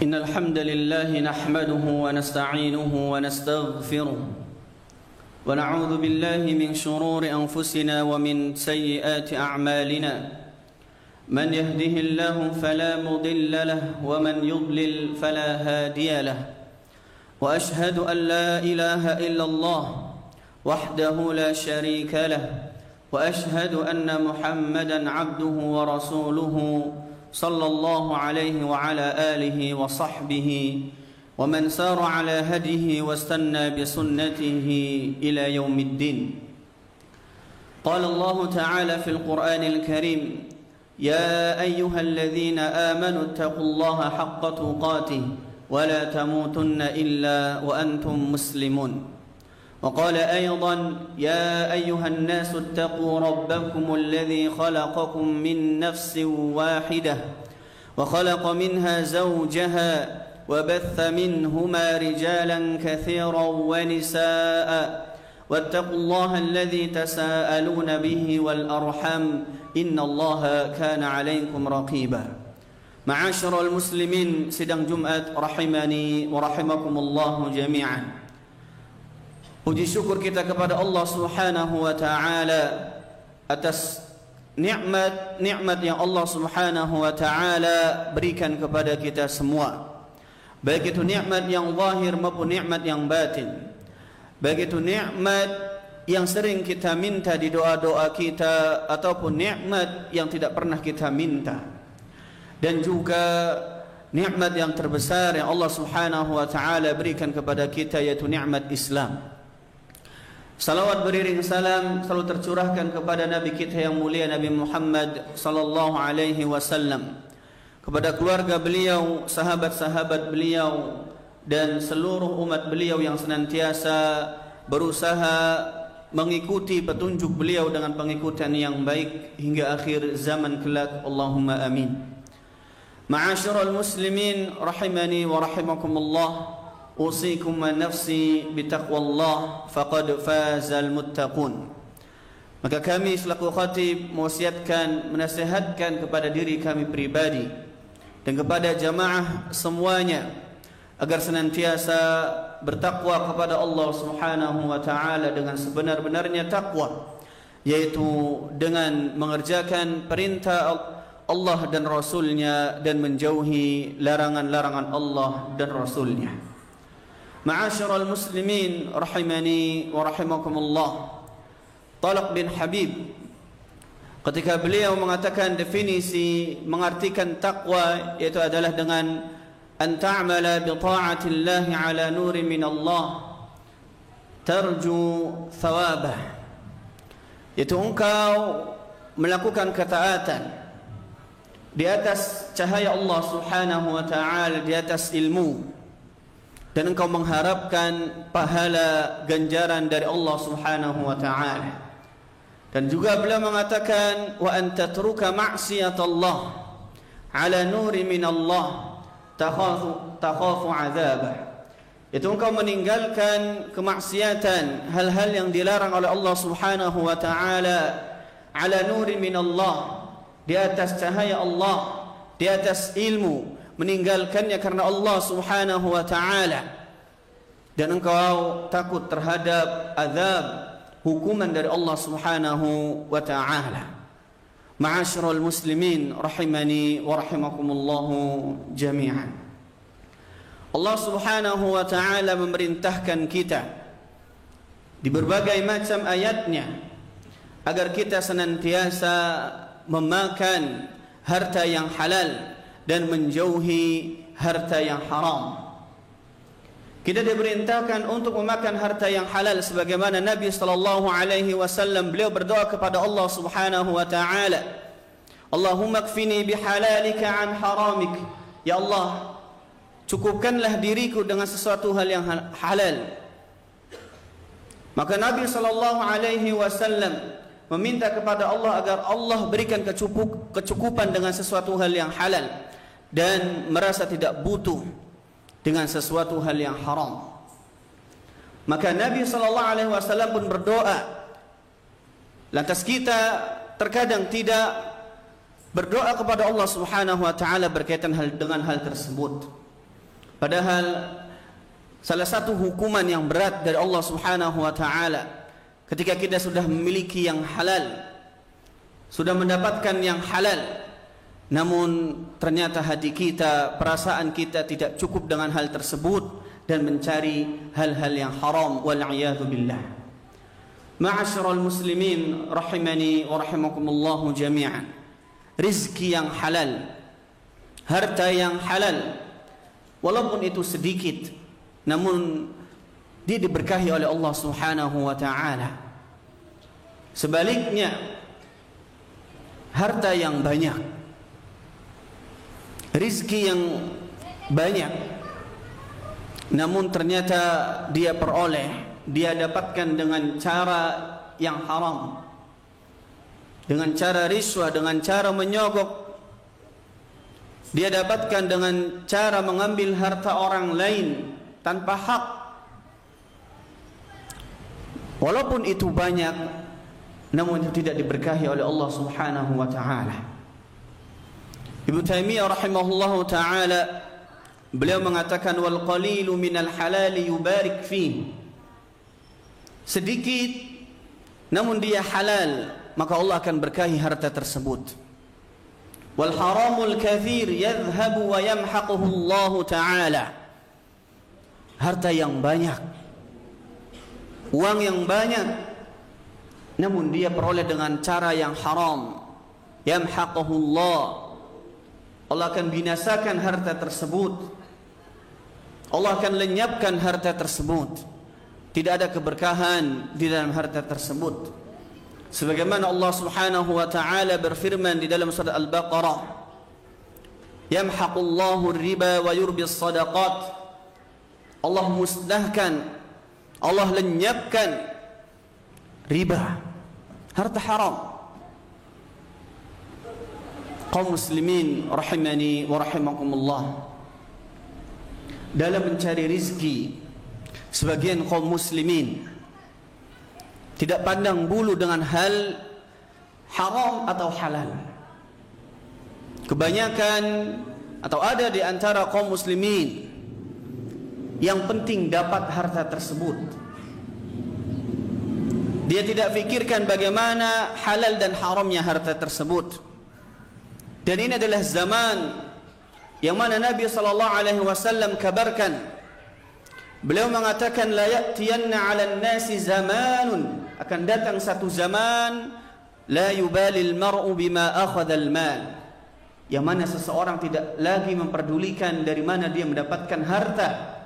إن الحمد لله نحمده ونستعينه ونستغفره ونعوذ بالله من شرور أنفسنا ومن سيئات أعمالنا من يهده الله فلا مضل له ومن يضلل فلا هادي له وأشهد أن لا إله إلا الله وحده لا شريك له وأشهد أن محمدا عبده ورسوله صلى الله عليه وعلى آله وصحبه ومن سار على هديه واستنى بسنته إلى يوم الدين. قال الله تعالى في القرآن الكريم: يا أيها الذين آمنوا اتقوا الله حق تقاته ولا تموتن إلا وأنتم مسلمون. وقال أيضا: يا أيها الناس اتقوا ربكم الذي خلقكم من نفس واحدة وخلق منها زوجها وبث منهما رجالا كثيرا ونساء واتقوا الله الذي تساءلون به والأرحم إن الله كان عليكم رقيبا. معاشر المسلمين sidang Jumat rahimani wa rahimakumullah jami'an. Puji syukur kita kepada Allah Subhanahu wa taala atas nikmat yang Allah Subhanahu wa taala berikan kepada kita semua. Baik itu nikmat yang zahir maupun nikmat yang batin. Baik itu nikmat yang sering kita minta di doa-doa kita ataupun nikmat yang tidak pernah kita minta. Dan juga nikmat yang terbesar yang Allah Subhanahu wa taala berikan kepada kita yaitu nikmat Islam. Salawat beriring salam selalu tercurahkan kepada Nabi kita yang mulia Nabi Muhammad sallallahu alaihi wasallam, kepada keluarga beliau, sahabat-sahabat beliau dan seluruh umat beliau yang senantiasa berusaha mengikuti petunjuk beliau dengan pengikutan yang baik hingga akhir zaman kelak. Allahumma amin. Ma'asyiral muslimin rahimani wa rahimakumullah. Usikum wa nafsi bitaqwallah faqad fazal muttaqun. Maka kami selaku khatib mewasiatkan, menasihatkan kepada diri kami pribadi dan kepada jamaah semuanya agar senantiasa bertakwa kepada Allah Subhanahu wa taala dengan sebenar-benarnya takwa, yaitu dengan mengerjakan perintah Allah dan Rasulnya dan menjauhi larangan-larangan Allah dan Rasulnya. Ma'asyiral muslimin rahimani wa rahimakumullah. Talq bin Habib ketika beliau mengatakan definisi mengartikan takwa, yaitu adalah dengan an ta'mala bi ta'atillah ala nurin min Allah tarju thawabah, yaitu engkau melakukan ketaatan di atas cahaya Allah Subhanahu wa taala, di atas ilmu, dan engkau mengharapkan pahala ganjaran dari Allah Subhanahu wa taala. Dan juga beliau mengatakan wa an tatruka ma'siyatallah ala nuri min Allah takhafu 'adzabah. Itu engkau meninggalkan kemaksiatan, hal-hal yang dilarang oleh Allah Subhanahu wa taala ala nuri min Allah, di atas cahaya Allah, di atas ilmu, meninggalkannya karena Allah Subhanahu wa taala, dan engkau takut terhadap azab, hukuman dari Allah Subhanahu wa taala. Ma'asyiral muslimin rahimani wa rahimakumullah jami'an. Allah Subhanahu wa taala memerintahkan kita di berbagai macam ayatnya agar kita senantiasa memakan harta yang halal dan menjauhi harta yang haram. Kita diperintahkan untuk memakan harta yang halal sebagaimana Nabi sallallahu alaihi wasallam beliau berdoa kepada Allah Subhanahu wa taala, Allahumma kfini bihalalika an haramik. Ya Allah, cukupkanlah diriku dengan sesuatu hal yang halal. Maka Nabi sallallahu alaihi wasallam meminta kepada Allah agar Allah berikan kecukupan dengan sesuatu hal yang halal dan merasa tidak butuh dengan sesuatu hal yang haram. Maka Nabi sallallahu alaihi wasallam pun berdoa. Lantas kita terkadang tidak berdoa kepada Allah Subhanahu wa taala berkaitan dengan hal tersebut. Padahal salah satu hukuman yang berat dari Allah Subhanahu wa taala ketika kita sudah memiliki yang halal, sudah mendapatkan yang halal, namun ternyata hati kita, perasaan kita tidak cukup dengan hal tersebut dan mencari hal-hal yang haram, wal a'yadzu billah. Ma'asyiral muslimin rahimani wa rahimakumullah jami'an. Rizki yang halal, harta yang halal, walaupun itu sedikit, namun dia diberkahi oleh Allah Subhanahu wa taala. Sebaliknya, harta yang banyak, rizki yang banyak, namun ternyata dia peroleh, dia dapatkan dengan cara yang haram, dengan cara riswah, dengan cara menyogok. Dia dapatkan dengan cara mengambil harta orang lain tanpa hak. Walaupun itu banyak, namun itu tidak diberkahi oleh Allah Subhanahu wa taala. Ibnu Taimiyah rahimahullahu taala, beliau mengatakan wal qalilu minal halali yubarik fi. Sedikit namun dia halal, maka Allah akan berkahi harta tersebut. Wal haramul katsir yadhhabu wa yamhaquhu Allah taala. Harta yang banyak, uang yang banyak, namun dia peroleh dengan cara yang haram, yamhaquhu Allah. Allah akan binasakan harta tersebut. Allah akan lenyapkan harta tersebut. Tidak ada keberkahan di dalam harta tersebut. Sebagaimana Allah Subhanahu wa taala berfirman di dalam surah Al-Baqarah, yamhaqullahu ar-riba wa yurbis sadaqat. Allah musnahkan, Allah lenyapkan riba, harta haram. Kaum muslimin rahimani wa rahimakumullah, dalam mencari rizki, sebagian kaum muslimin tidak pandang bulu dengan hal haram atau halal. Kebanyakan atau ada di antara kaum muslimin yang penting dapat harta tersebut. Dia tidak fikirkan bagaimana halal dan haramnya harta tersebut. Dan ini adalah zaman yang mana Nabi SAW kabarkan. Beliau mengatakan la ya'tiyanna 'alan nasi zamanun, akan datang satu zaman la yubalil mar'u bima akhadhal mal, yang mana seseorang tidak lagi memperdulikan dari mana dia mendapatkan harta.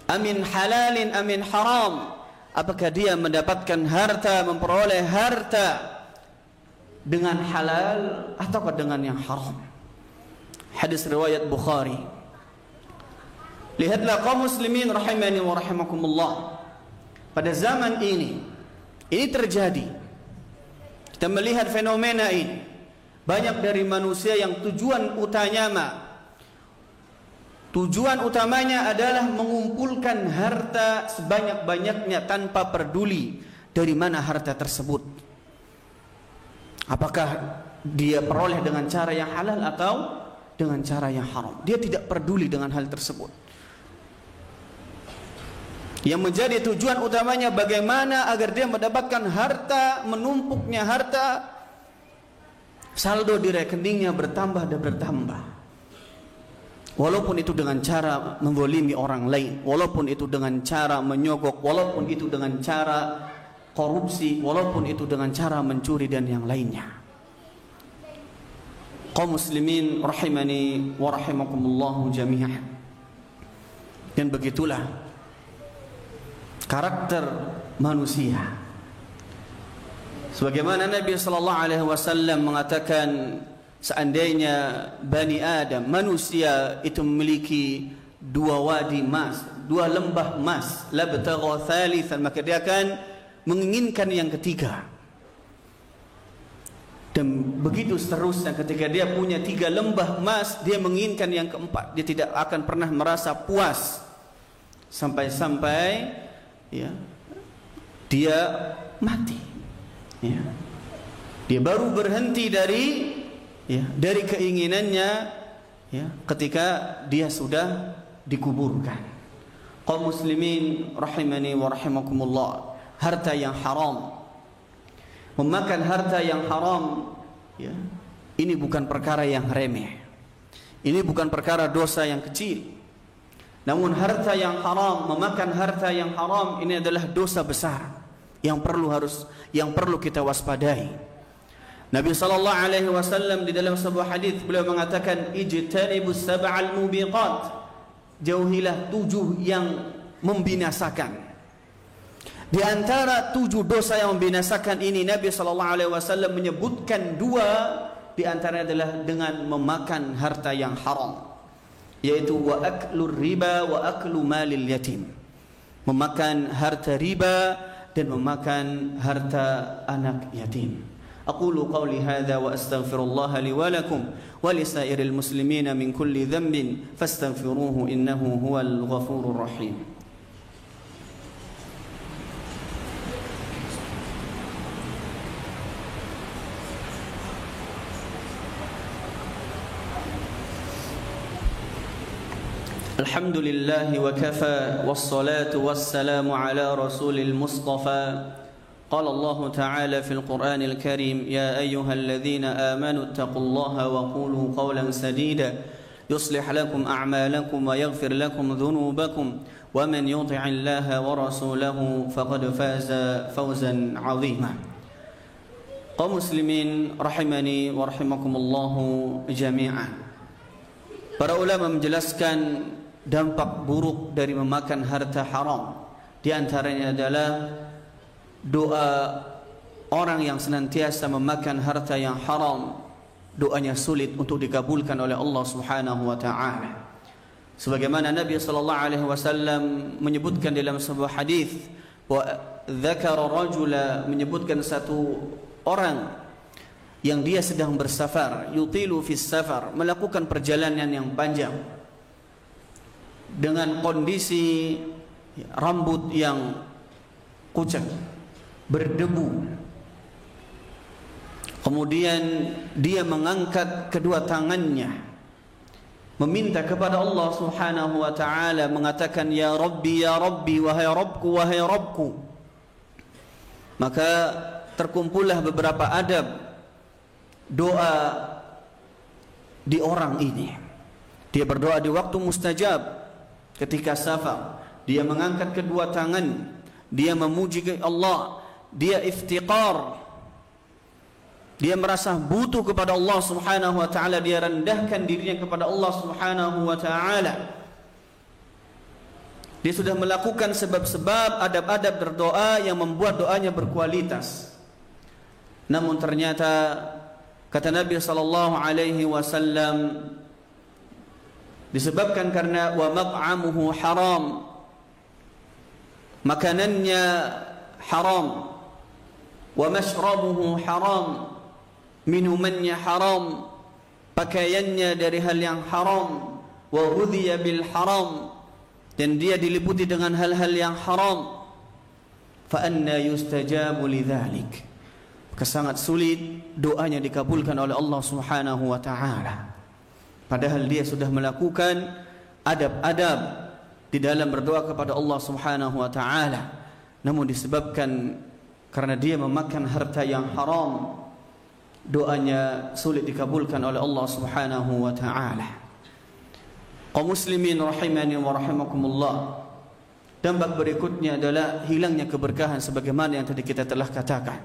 Amin halalin amin haram, apakah dia mendapatkan harta, memperoleh harta dengan halal atau dengan yang haram. Hadis riwayat Bukhari. Lihatlah kaum muslimin rahimani wa rahimakumullah, pada zaman ini terjadi. Kita melihat fenomena ini. Banyak dari manusia yang tujuan utamanya adalah mengumpulkan harta sebanyak-banyaknya tanpa peduli dari mana harta tersebut. Apakah dia peroleh dengan cara yang halal atau dengan cara yang haram. Dia tidak peduli dengan hal tersebut. Yang menjadi tujuan utamanya bagaimana agar dia mendapatkan harta, menumpuknya harta, saldo di rekeningnya bertambah dan bertambah. Walaupun itu dengan cara menzalimi orang lain, walaupun itu dengan cara menyogok, walaupun itu dengan cara korupsi, walaupun itu dengan cara mencuri dan yang lainnya. Kaum muslimin rahimani wa rahimakumullah jami'an. Dan begitulah karakter manusia. Sebagaimana Nabi sallallahu alaihi wasallam mengatakan, seandainya Bani Adam, manusia itu memiliki dua wadi emas, dua lembah emas, la batagha thalithan, maka dia akan menginginkan yang ketiga. Dan begitu seterusnya, ketika dia punya 3 lembah emas, dia menginginkan yang keempat. Dia tidak akan pernah merasa puas sampai-sampai ya, dia mati. Ya. Dia baru berhenti dari keinginannya ya, ketika dia sudah dikuburkan. Kaum muslimin rahimani wa rahimakumullah, harta yang haram, memakan harta yang haram, ya, ini bukan perkara yang remeh. Ini bukan perkara dosa yang kecil. Namun harta yang haram, memakan harta yang haram ini adalah dosa besar yang perlu kita waspadai. Nabi sallallahu alaihi wasallam di dalam sebuah hadis beliau mengatakan, ijtanibus sab'al mubiqat, jauhilah 7 yang membinasakan. Di antara 7 dosa yang membinasakan ini, Nabi sallallahu alaihi wasallam menyebutkan 2 di antaranya adalah dengan memakan harta yang haram, yaitu wa aklur riba wa aklu malil yatim, memakan harta riba dan memakan harta anak yatim. Aqulu qawli hadza wa astaghfirullah li wa lakum wa lisairil muslimina min kulli dhanbin fastaghfiruhu innahu huwal ghafurur rahim. الحمد لله وكفى والصلاة والسلام على رسول المصطفى. قال الله تعالى في القرآن الكريم يا أيها الذين آمنوا اتقوا الله وقولوا قولا سديدا يصلح لكم أعمالكم ويغفر لكم ذنوبكم ومن يطع الله ورسوله فقد فاز فوزا عظيما. قوم مسلمين رحمني ورحمكم الله جميعا. Para ulama menjelaskan dampak buruk dari memakan harta haram. Di antaranya adalah doa orang yang senantiasa memakan harta yang haram, doanya sulit untuk dikabulkan oleh Allah Subhanahu wa taala. Sebagaimana Nabi sallallahu alaihi wasallam menyebutkan dalam sebuah hadis, wa dzakara rajula, menyebutkan satu orang yang dia sedang bersafar, yutilu fis safar, melakukan perjalanan yang panjang dengan kondisi rambut yang kucek, berdebu. Kemudian dia mengangkat kedua tangannya, meminta kepada Allah Subhanahu wa taala, mengatakan ya Rabbi, wahai Rabbku, wahai Rabbku. Maka terkumpullah beberapa adab doa di orang ini. Dia berdoa di waktu mustajab ketika safar. Dia mengangkat kedua tangan, dia memuji Allah, dia iftiqar, dia merasa butuh kepada Allah Subhanahu wa taala, dia rendahkan dirinya kepada Allah Subhanahu wa taala. Dia sudah melakukan sebab-sebab, adab-adab berdoa yang membuat doanya berkualitas. Namun ternyata kata Nabi sallallahu alaihi wasallam, disebabkan karena wa mat'amuhu haram, makanannya haram, wa mashrabuhu haram, minumannya haram, pakaiannya dari hal yang haram, wa ghudhiya bil haram, dan dia diliputi dengan hal-hal yang haram, fa anna yustajabu lidzalik, maka sangat sulit doanya dikabulkan oleh Allah Subhanahu wa taala. Padahal dia sudah melakukan adab-adab di dalam berdoa kepada Allah Subhanahu wa taala, namun disebabkan karena dia memakan harta yang haram, doanya sulit dikabulkan oleh Allah Subhanahu wa taala. Kaum muslimin rahimani wa rahimakumullah, dampak berikutnya adalah hilangnya keberkahan sebagaimana yang tadi kita telah katakan.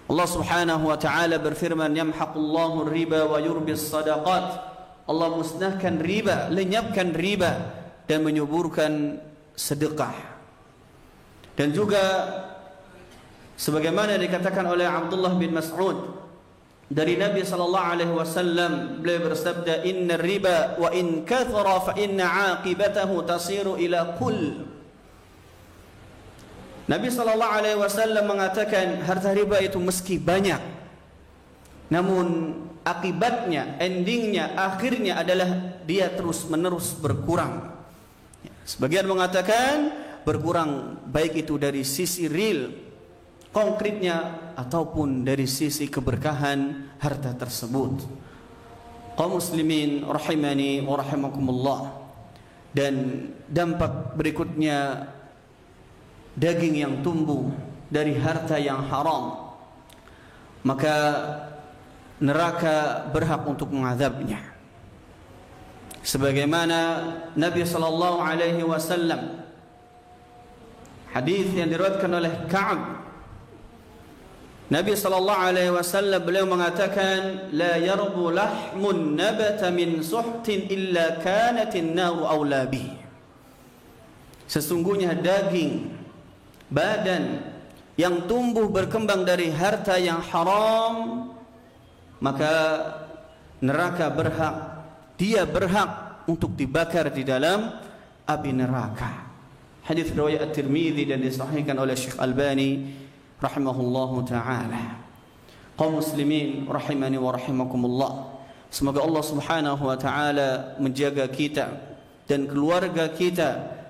Allah Subhanahu wa taala berfirman, yamhaqullahu riba wa yurbis sadaqat. Allah musnahkan riba, lenyapkan riba dan menyuburkan sedekah. Dan juga sebagaimana dikatakan oleh Abdullah bin Mas'ud dari Nabi sallallahu alaihi wasallam, beliau bersabda, inna riba wa in kathara fa inna aqibatahu tasiru ila qul. Nabi sallallahu alaihi wasallam mengatakan harta riba itu meski banyak, namun akibatnya, endingnya, akhirnya adalah dia terus menerus berkurang. Sebagian mengatakan berkurang baik itu dari sisi real, konkretnya, ataupun dari sisi keberkahan harta tersebut. Kaum muslimin rahimani wa rahimakumullah. Dan dampak berikutnya, daging yang tumbuh dari harta yang haram, maka neraka berhak untuk mengazabnya. Sebagaimana Nabi sallallahu alaihi wasallam, hadis yang diriwayatkan oleh Ka'ab, Nabi sallallahu alaihi wasallam beliau mengatakan, la yarbu lahmun nabata min suhtin illa kanatin naru awla bih. Sesungguhnya daging badan yang tumbuh berkembang dari harta yang haram, maka neraka dia berhak untuk dibakar di dalam api neraka. Hadis riwayat At-Tirmidzi dan disahihkan oleh Syekh Albani rahimahullahu ta'ala. Kaum muslimin rahimani wa rahimakumullah, semoga Allah subhanahu wa ta'ala menjaga kita dan keluarga kita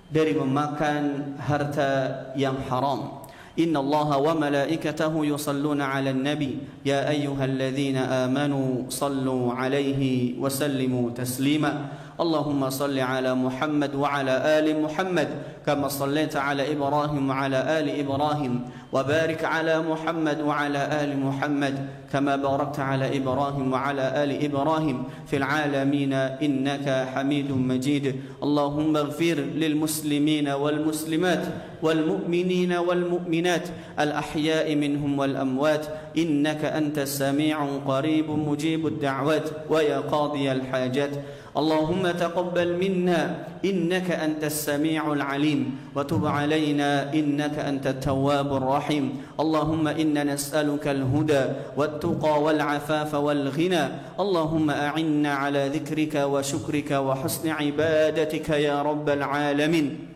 dari memakan harta yang haram. Inna Allah wa malaikatahu yusalluna ala nabi ya ayyuhalladzina amanu sallu alaihi wa sallimu taslima. اللهم صل على محمد وعلى آل محمد كما صليت على إبراهيم وعلى آل إبراهيم وبارك على محمد وعلى آل محمد كما باركت على إبراهيم وعلى آل إبراهيم في العالمين إنك حميد مجيد. اللهم اغفر للمسلمين والمسلمات والمؤمنين والمؤمنات الأحياء منهم والأموات إنك أنت السميع قريب مجيب الدعوات ويا قاضي الحاجات. اللهم تقبل منا إنك أنت السميع العليم وتب علينا إنك أنت التواب الرحيم. اللهم إنا نسألك الهدى والتقى والعفاف والغنى. اللهم أعنا على ذكرك وشكرك وحسن عبادتك يا رب العالمين.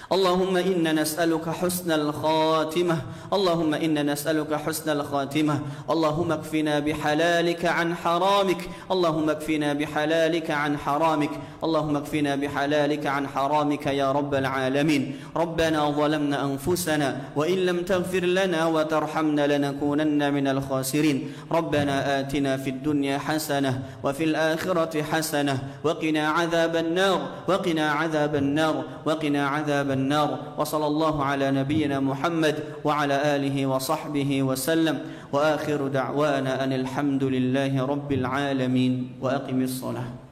اللهم إنا نسألك حسن الخاتمة. اللهم إنا نسألك حسن الخاتمة. اللهم اكفنا بحلالك عن حرامك. اللهم اكفنا بحلالك عن حرامك. اللهم اكفنا بحلالك عن حرامك يا رب العالمين. ربنا ظلمنا أنفسنا وإن لم تغفر لنا وترحمنا لنكونن من الخاسرين. ربنا آتنا في الدنيا حسنة وفي الآخرة حسنة وقنا عذاب النار وقنا عذاب النار وقنا عذاب النار. وصلى الله على نبينا محمد وعلى آله وصحبه وسلم وآخر دعوانا أن الحمد لله رب العالمين وأقم الصلاة.